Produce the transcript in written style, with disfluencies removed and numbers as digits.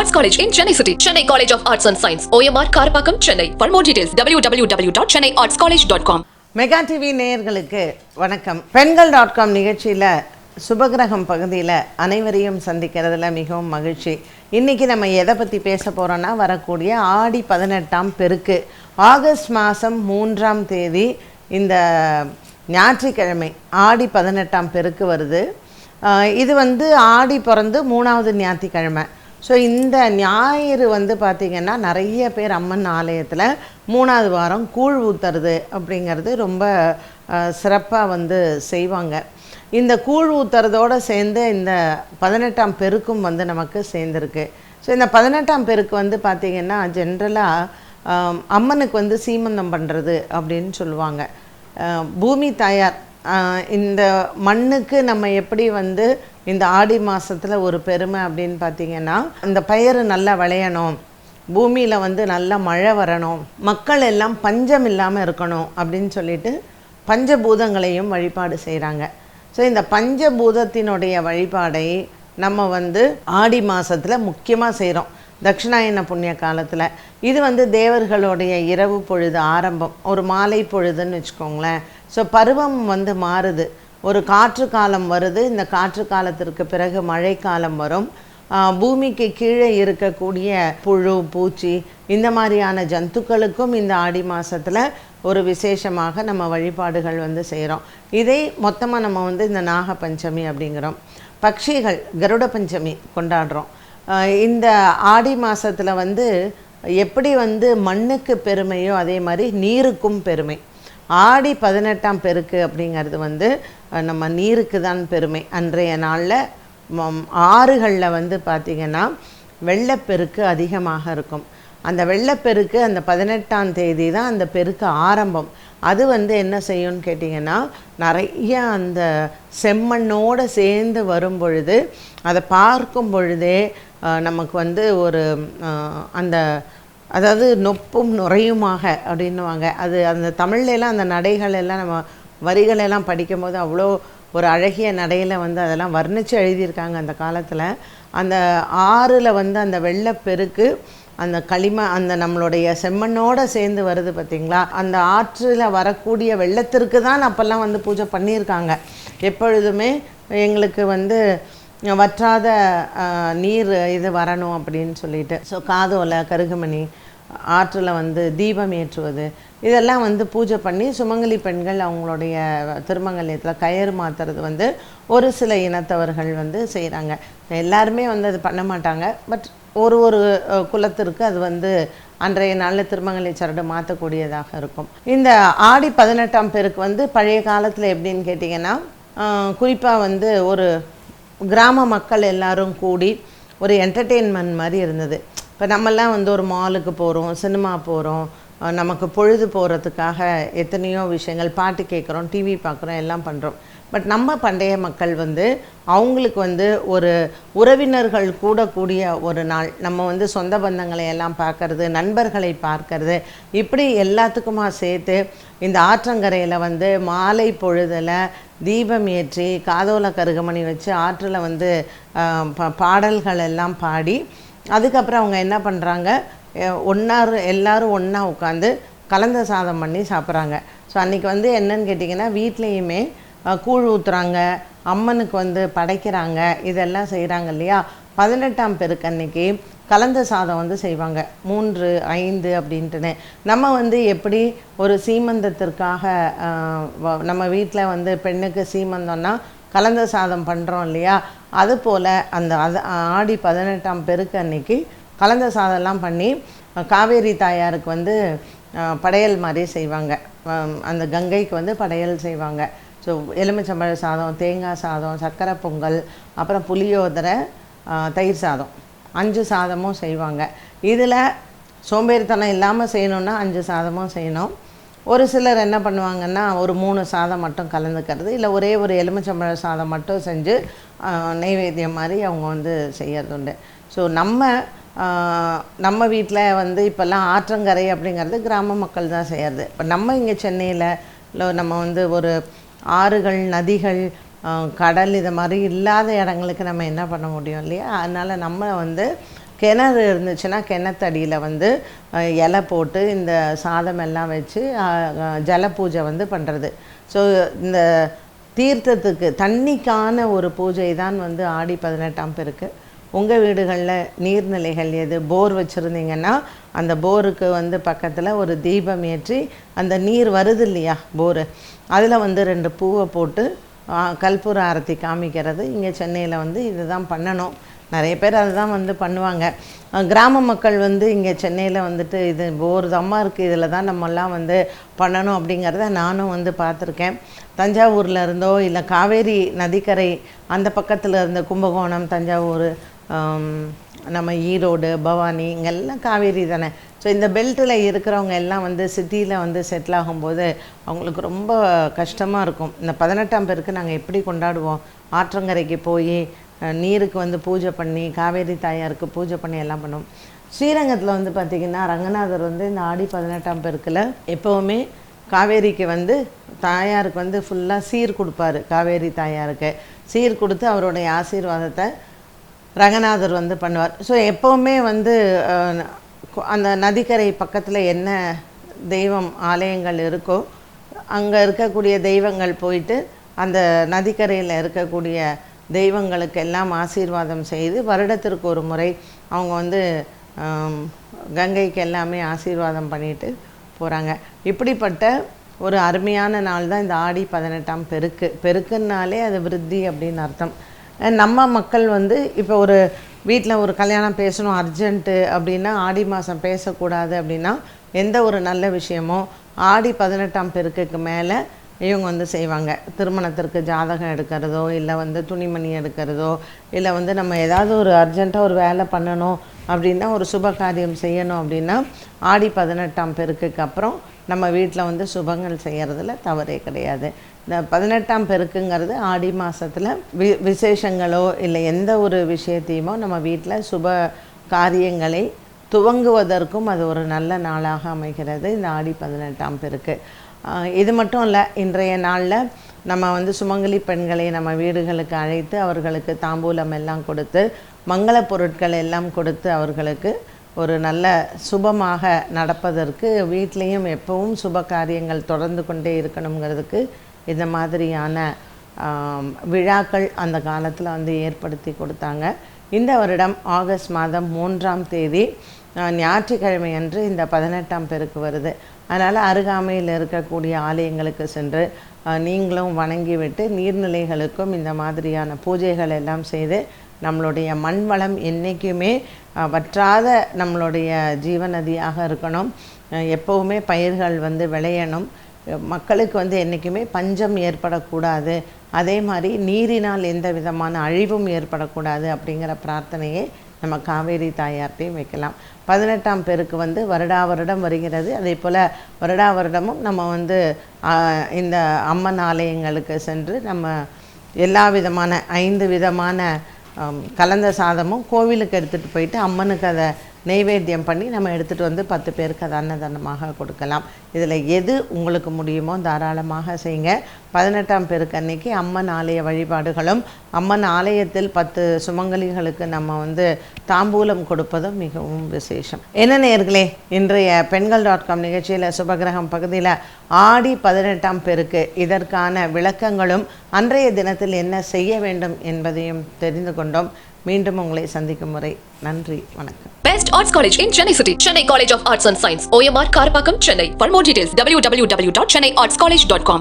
Arts College in Chennai City. Chennai College of Arts and Science. OMR Karapakam, Chennai. For more details, www.chennaiartscollege.com. Mega TV நேயர்களுக்கு வணக்கம். பெண்கள்.com நிகழ்ச்சியில் சுபகிரகம் பகுதியில் அனைவரையும் சந்திக்கிறதுல மிகவும் மகிழ்ச்சி. இன்றைக்கி நம்ம எதை பற்றி பேச போகிறோன்னா, வரக்கூடிய ஆடி 18ஆம் பெருக்கு ஆகஸ்ட் மாதம் 3ஆம் தேதி இந்த ஞாயிற்றுக்கிழமை ஆடி 18ஆம் பெருக்கு வருது. இது ஆடி பிறந்து 3வது ஞாயிற்றுக்கிழமை. ஸோ இந்த ஞாயிறு பார்த்திங்கன்னா நிறைய பேர் அம்மன் ஆலயத்தில் 3வது வாரம் கூழ் ஊற்றுறது அப்படிங்கிறது ரொம்ப சிறப்பாக செய்வாங்க. இந்த கூழ் ஊற்றுறதோடு சேர்ந்து இந்த 18ஆம் பெருக்கும் நமக்கு சேர்ந்துருக்கு. ஸோ இந்த 18ஆம் பெருக்கு பார்த்திங்கன்னா ஜென்ரலாக அம்மனுக்கு சீமந்தம் பண்ணுறது அப்படின்னு சொல்லுவாங்க. பூமி தாயார் இந்த மண்ணுக்கு நம்ம எப்படி இந்த ஆடி மாதத்தில் ஒரு பெருமை அப்படின்னு பார்த்திங்கன்னா, இந்த பயிர் நல்லா விளையணும், பூமியில் நல்லா மழை வரணும், மக்கள் எல்லாம் பஞ்சம் இல்லாமல் இருக்கணும் அப்படின்னு சொல்லிட்டு பஞ்சபூதங்களையும் வழிபாடு செய்கிறாங்க. ஸோ இந்த பஞ்சபூதத்தினுடைய வழிபாடை நம்ம ஆடி மாதத்தில் முக்கியமாக செய்கிறோம், தட்சிணாயன புண்ணிய காலத்தில். இது தேவர்களுடைய இரவு பொழுது ஆரம்பம், ஒரு மாலை பொழுதுன்னு வச்சுக்கோங்களேன். ஸோ பருவம் மாறுது, ஒரு காற்று காலம் வருது. இந்த காற்று காலத்திற்கு பிறகு மழைக்காலம் வரும். பூமிக்கு கீழே இருக்கக்கூடிய புழு பூச்சி இந்த மாதிரியான ஜந்துக்களுக்கும் இந்த ஆடி மாதத்தில் ஒரு விசேஷமாக நம்ம வழிபாடுகள் செய்கிறோம். இதை மொத்தமாக நம்ம இந்த நாக பஞ்சமி அப்படிங்கிறோம். பட்சிகள் கருட பஞ்சமி கொண்டாடுறோம். இந்த ஆடி மாதத்தில் எப்படி மண்ணுக்கு பெருமையோ அதே மாதிரி நீருக்கும் பெருமை. ஆடி 18ஆம் பெருக்கு அப்படிங்கிறது நம்ம நீருக்கு தான் பெருமை. அன்றைய நாளில் ஆறுகளில் பார்த்திங்கன்னா வெள்ளப்பெருக்கு அதிகமாக இருக்கும். அந்த வெள்ளப்பெருக்கு அந்த 18ஆம் தேதி தான் அந்த பெருக்கு ஆரம்பம். அது என்ன செய்யும்னு கேட்டிங்கன்னா, நிறைய அந்த செம்மண்ணோடு சேர்ந்து வரும் பொழுது அதை பார்க்கும் பொழுதே நமக்கு ஒரு அந்த அதாவது நொப்பும் நுரையுமாக அப்படின்னுவாங்க. அது அந்த தமிழ்லாம் அந்த நடைகள் எல்லாம் நம்ம வரிகளெல்லாம் படிக்கும்போது அவ்வளோ ஒரு அழகிய நடையில் அதெல்லாம் வர்ணித்து எழுதியிருக்காங்க அந்த காலத்தில். அந்த ஆறில் அந்த வெள்ளப்பெருக்கு அந்த களிம அந்த நம்மளுடைய செம்மண்ணோடு சேர்ந்து வருது பார்த்திங்களா, அந்த ஆற்றில் வரக்கூடிய வெள்ளத்திற்கு தான் அப்போல்லாம் பூஜை பண்ணியிருக்காங்க. எப்பொழுதுமே எங்களுக்கு வற்றாத நீர் இது வரணும் அப்படின்னு சொல்லிட்டு. ஸோ காதோலை கருகுமணி ஆற்றில் தீபம் ஏற்றுவது இதெல்லாம் பூஜை பண்ணி சுமங்கலி பெண்கள் அவங்களுடைய திருமங்கல்யத்தில் கயிறு மாற்றுறது ஒரு சில இனத்தவர்கள் செய்கிறாங்க. எல்லாருமே அது பண்ண மாட்டாங்க. பட் ஒரு குலத்திற்கு அது அன்றைய நாளில் திருமங்கல்ய சரடு மாற்றக்கூடியதாக இருக்கும். இந்த ஆடி 18ஆம் பெருக்கு பழைய காலத்தில் எப்படின்னு கேட்டிங்கன்னா, குறிப்பாக ஒரு கிராம மக்கள் எல்லாரும் கூடி ஒரு என்டர்டெயின்மெண்ட் மாதிரி இருந்தது. இப்போ நம்மெல்லாம் ஒரு மாலுக்கு போகிறோம், சினிமா போகிறோம், நமக்கு பொழுது போகிறதுக்காக எத்தனையோ விஷயங்கள், பாட்டு கேட்குறோம், டிவி பார்க்குறோம், எல்லாம் பண்ணுறோம். பட் நம்ம பண்டைய மக்கள் அவங்களுக்கு ஒரு உறவினர்கள் கூடக்கூடிய ஒரு நாள், நம்ம சொந்த பந்தங்களை எல்லாம் பார்க்கறது, நண்பர்களை பார்க்கறது, இப்படி எல்லாத்துக்குமா சேர்த்து இந்த ஆற்றங்கரையில் மாலை பொழுதில் தீபம் ஏற்றி காதோல கருகமணி வச்சு ஆற்றில் பாடல்கள் எல்லாம் பாடி அதுக்கப்புறம் அவங்க என்ன பண்ணுறாங்க, எல்லோரும் ஒன்றா உட்காந்து கலந்த சாதம் பண்ணி சாப்பிட்றாங்க. ஸோ அன்றைக்கி என்னன்னு கேட்டிங்கன்னா, வீட்லேயுமே கூழ் ஊற்றுறாங்க, அம்மனுக்கு படைக்கிறாங்க, இதெல்லாம் செய்கிறாங்க இல்லையா. 18ஆம் பெருக்கு அன்னைக்கு கலந்த சாதம் செய்வாங்க, 3, 5 அப்படின்ட்டுன்னு. நம்ம எப்படி ஒரு சீமந்தத்திற்காக நம்ம வீட்டில் பெண்ணுக்கு சீமந்தம்னா கலந்த சாதம் பண்ணுறோம் இல்லையா, அதுபோல் அந்த ஆடி 18ஆம் பெருக்கு அன்னைக்கு கலந்த சாதம்லாம் பண்ணி காவேரி தாயாருக்கு படையல் மாதிரி செய்வாங்க. அந்த கங்கைக்கு படையல் செய்வாங்க. ஸோ எலுமிச்சம்பழ சாதம், தேங்காய் சாதம், சர்க்கரை பொங்கல், அப்புறம் புளியோதரை, தயிர் சாதம், 5 சாதமும் செய்வாங்க. இதில் சோம்பேறித்தனம் இல்லாமல் செய்யணுன்னா 5 சாதமும் செய்யணும். ஒரு சிலர் என்ன பண்ணுவாங்கன்னா, ஒரு 3 சாதம் மட்டும் கலந்துக்கிறது, இல்லை ஒரே ஒரு எலுமிச்சம்பழ சாதம் மட்டும் செஞ்சு நெய்வேத்தியம் மாதிரி அவங்க செய்யறது உண்டு. ஸோ நம்ம வீட்டில் இப்போல்லாம் ஆற்றங்கரை அப்படிங்கிறது கிராம மக்கள் தான் செய்கிறது. இப்போ நம்ம இங்கே சென்னையில் இல்லை நம்ம ஒரு ஆறுகள், நதிகள், கடல் இது மாதிரி இல்லாத இடங்களுக்கு நம்ம என்ன பண்ண முடியும் இல்லையா. அதனால் நம்ம கிணறு இருந்துச்சுன்னா கிணத்தடியில் வந்து இலை போட்டு இந்த சாதம் எல்லாம் வச்சு ஜல பூஜை வந்து பண்ணுறது. ஸோ இந்த தீர்த்தத்துக்கு தண்ணிக்கான ஒரு பூஜை தான் வந்து ஆடி 18ஆம் பெருக்கு. உங்கள் வீடுகளில் நீர்நிலைகள் எது போர் வச்சுருந்தீங்கன்னா அந்த போருக்கு வந்து பக்கத்தில் ஒரு தீபம் ஏற்றி அந்த நீர் வருது இல்லையா போரு, அதில் வந்து 2 பூவை போட்டு கற்பூர ஆரத்தி காமிக்கிறது. இங்கே சென்னையில் வந்து இதுதான் பண்ணணும். நிறைய பேர் அதுதான் வந்து பண்ணுவாங்க. கிராம மக்கள் வந்து இங்கே சென்னையில் வந்துட்டு இது போர் தம்மா இருக்குது, இதில் தான் நம்மெல்லாம் வந்து பண்ணணும் அப்படிங்கிறத நானும் வந்து பார்த்துருக்கேன். தஞ்சாவூரில் இருந்தோ இல்லை காவேரி நதிக்கரை அந்த பக்கத்தில் இருந்த கும்பகோணம், தஞ்சாவூர், நம்ம ஈரோடு, பவானி இங்கெல்லாம் காவேரி தானே. ஸோ இந்த பெல்ட்டில் இருக்கிறவங்க எல்லாம் வந்து சிட்டியில் வந்து செட்டில் ஆகும்போது அவங்களுக்கு ரொம்ப கஷ்டமாக இருக்கும். இந்த 18ஆம் பெருக்கு நாங்கள் எப்படி கொண்டாடுவோம்? ஆற்றங்கரைக்கு போய் நீருக்கு வந்து பூஜை பண்ணி காவேரி தாயாருக்கு பூஜை பண்ணி எல்லாம் பண்ணுவோம். ஸ்ரீரங்கத்தில் வந்து பார்த்திங்கன்னா ரங்கநாதர் வந்து இந்த ஆடி 18ஆம் பெருக்கில் எப்போவுமே காவேரிக்கு வந்து தாயாருக்கு வந்து ஃபுல்லாக சீர் கொடுப்பார். காவேரி தாயாருக்கு சீர் கொடுத்து அவருடைய ஆசீர்வாதத்தை ரங்கநாதர் வந்து பண்ணுவார். ஸோ எப்போவுமே வந்து அந்த நதிக்கரை பக்கத்தில் என்ன தெய்வம் ஆலயங்கள் இருக்கோ அங்கே இருக்கக்கூடிய தெய்வங்கள் போயிட்டு அந்த நதிக்கரையில் இருக்கக்கூடிய தெய்வங்களுக்கு எல்லாம் ஆசீர்வாதம் செய்து வருடத்திற்கு ஒரு முறை அவங்க வந்து கங்கைக்கு எல்லாமே ஆசீர்வாதம் பண்ணிட்டு போகிறாங்க. இப்படிப்பட்ட ஒரு அருமையான நாள் தான் இந்த ஆடி 18ஆம் பெருக்கு. பெருக்குன்னாலே அது விருத்தி அப்படின்னு அர்த்தம். நம்ம மக்கள் வந்து இப்போ ஒரு வீட்டில் ஒரு கல்யாணம் பேசணும் அர்ஜென்ட்டு அப்படின்னா ஆடி மாதம் பேசக்கூடாது அப்படின்னா எந்த ஒரு நல்ல விஷயமோ ஆடி 18ஆம் பெருக்குக்கு மேலே இவங்க வந்து செய்வாங்க. திருமணத்திற்கு ஜாதகம் எடுக்கிறதோ இல்லை வந்து துணிமணி எடுக்கிறதோ இல்லை வந்து நம்ம ஏதாவது ஒரு அர்ஜெண்ட்டாக ஒரு வேலை பண்ணணும் அப்படின்னா ஒரு சுப காரியம் செய்யணும் அப்படின்னா ஆடி 18ஆம் பெருக்குக்கு அப்புறம் நம்ம வீட்டில் வந்து சுபங்கள் செய்கிறதுல தவறே கிடையாது. இந்த 18ஆம் பெருக்குங்கிறது ஆடி மாதத்தில் விசேஷங்களோ இல்லை எந்த ஒரு விஷயத்தையுமோ நம்ம வீட்டில் சுப காரியங்களை துவங்குவதற்கும் அது ஒரு நல்ல நாளாக அமைகிறது இந்த ஆடி 18ஆம் பெருக்கு. இது மட்டும் இல்லை, இன்றைய நாளில் நம்ம வந்து சுமங்கலி பெண்களை நம்ம வீடுகளுக்கு அழைத்து அவர்களுக்கு தாம்பூலம் எல்லாம் கொடுத்து மங்கள பொருட்கள் எல்லாம் கொடுத்து அவர்களுக்கு ஒரு நல்ல சுபமாக நடப்பதற்கு வீட்லேயும் எப்பவும் சுப காரியங்கள் தொடர்ந்து கொண்டே இருக்கணுங்கிறதுக்கு இந்த மாதிரியான விழாக்கள் அந்த காலத்தில் வந்து ஏற்படுத்தி கொடுத்தாங்க. இந்த வருடம் ஆகஸ்ட் மாதம் 3ஆம் தேதி ஞாயிற்றுக்கிழமை அன்று இந்த 18ஆம் பெருக்கு வருது. அதனால் அருகாமையில் இருக்கக்கூடிய ஆலயங்களுக்கு சென்று நீங்களும் வணங்கிவிட்டு நீர்நிலைகளுக்கும் இந்த மாதிரியான பூஜைகள் எல்லாம் செய்து நம்மளுடைய மண் வளம் என்றைக்குமே வற்றாத நம்மளுடைய ஜீவநதியாக இருக்கணும். எப்போவுமே பயிர்கள் வந்து விளையணும். மக்களுக்கு வந்து என்றைக்குமே பஞ்சம் ஏற்படக்கூடாது. அதே மாதிரி நீரினால் எந்த விதமான அழிவும் ஏற்படக்கூடாது அப்படிங்கிற பிரார்த்தனையை நம்ம காவேரி தாயார்ட்டையும் வைக்கலாம். 18ஆம் பெருக்கு வந்து வருடா வருடம் வருகிறது. அதே போல் வருடா வருடமும் நம்ம வந்து இந்த அம்மன் ஆலயங்களுக்கு சென்று நம்ம எல்லா விதமான 5 விதமான கலந்த சாதமும் கோவிலுக்கு எடுத்துகிட்டு போயிட்டு அம்மனுக்கு அதை நெய்வேத்தியம் பண்ணி நம்ம எடுத்துகிட்டு வந்து 10 பேருக்கு அதை அன்னதானமாக கொடுக்கலாம். இதில் எது உங்களுக்கு முடியுமோ தாராளமாக செய்யுங்க. 18ஆம் பெருக்கு அன்னைக்கு அம்மன் ஆலய வழிபாடுகளும் அம்மன் ஆலயத்தில் 10 சுமங்கலிகளுக்கு நம்ம வந்து தாம்பூலம் கொடுப்பதும் மிகவும் விசேஷம். என்ன நேயர்களே, இன்றைய பெண்கள்.com நிகழ்ச்சியில் சுபகிரகம் பகுதியில் ஆடி 18ஆம் பெருக்கு இதற்கான விளக்கங்களும் அன்றைய தினத்தில் என்ன செய்ய வேண்டும் என்பதையும் தெரிந்து கொண்டோம். மீண்டும் உங்களை சந்திக்கும் முறை நன்றி, வணக்கம். Best Arts College in Chennai City. Chennai College of Arts and Science. OMR Karpakkam, Chennai. For more details, www.chennaiartscollege.com.